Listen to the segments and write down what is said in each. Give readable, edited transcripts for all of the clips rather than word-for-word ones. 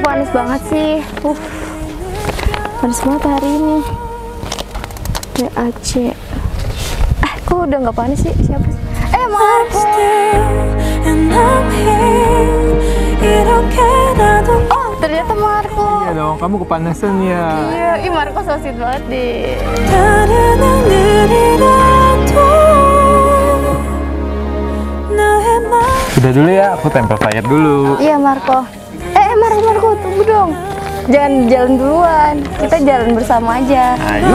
panas banget sih. Panas banget hari ini. WAC. Kok udah nggak panas sih? Siapa sih? Marco. Oh, ternyata Marco. Iya dong, kamu kepanasan ya. Iya, Marco so sweet banget deh. Udah dulu ya, aku tempel flyer dulu. Iya Marco. Marco, tunggu dong. Jangan jalan duluan. Kita jalan bersama aja. Ayo.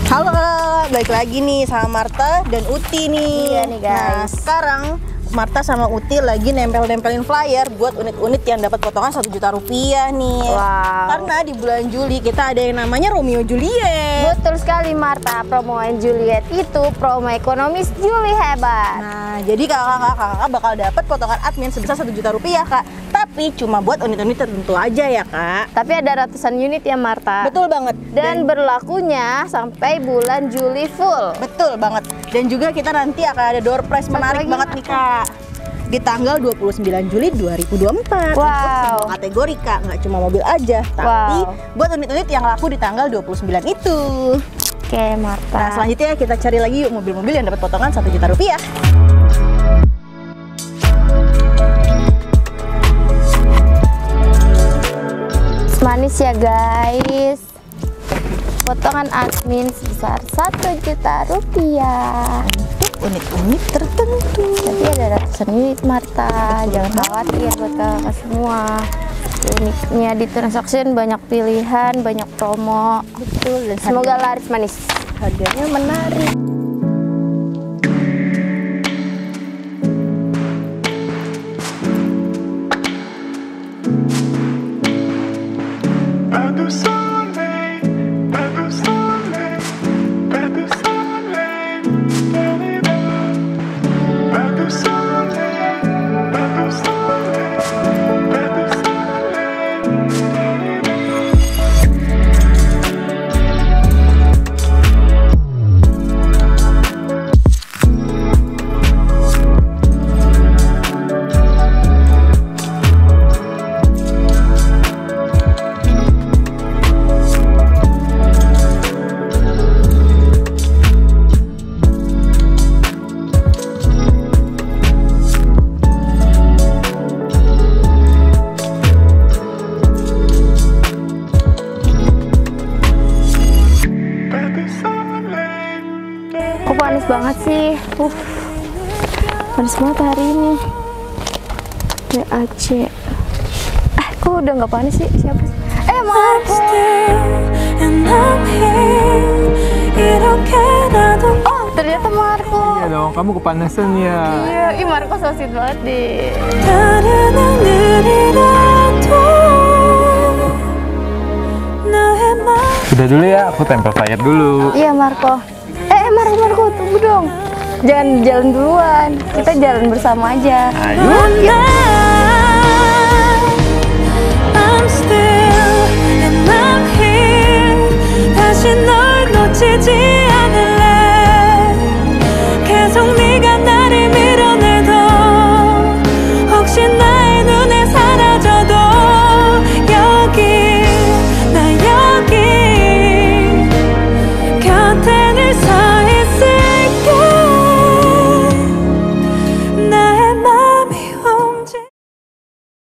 Halo, balik lagi nih sama Marta dan Uti nih. Iya nih guys. Nah, sekarang Marta sama Uti lagi nempel-nempelin flyer buat unit-unit yang dapat potongan 1 juta rupiah nih. Wow. Karena di bulan Juli kita ada yang namanya Romeo Juliet. Betul sekali Marta, promo Juliet itu promo ekonomis Juli hebat. Nah, jadi kakak-kakak bakal dapat potongan admin sebesar 1 juta rupiah, Kak. Tapi cuma buat unit-unit tertentu aja ya, Kak. Tapi ada ratusan unit ya Marta. Betul banget. Dan berlakunya sampai bulan Juli full. Betul banget. Dan juga kita nanti akan ada door prize menarik banget nih, Kak. Di tanggal 29 Juli 2024. Wow. Untuk semua kategori, Kak. Nggak cuma mobil aja, tapi buat unit-unit yang laku di tanggal 29 itu. Oke, Marta. Nah, selanjutnya kita cari lagi yuk mobil-mobil yang dapat potongan 1 juta rupiah. Manis ya guys. Potongan admin sebesar 1 juta rupiah. Untuk unit-unit tertentu. Tapi ada ratusan unit Marta. Jangan khawatir buat kakak semua. Unitnya di transaction banyak pilihan, banyak promo. Betul. Dan Semoga laris manis. harganya menarik. Kok panas banget sih? Panas banget hari ini. WAC. Kok udah nggak panas sih? Siapa sih? Marco. Oh, ternyata Marco. Iya dong, kamu kepanasan ya. Iya, Marco so sweet banget deh. Udah dulu ya, aku tempel flyer dulu. Iya Marco. Marco, tunggu dong. Jangan jalan duluan. Kita jalan bersama aja. Ayo.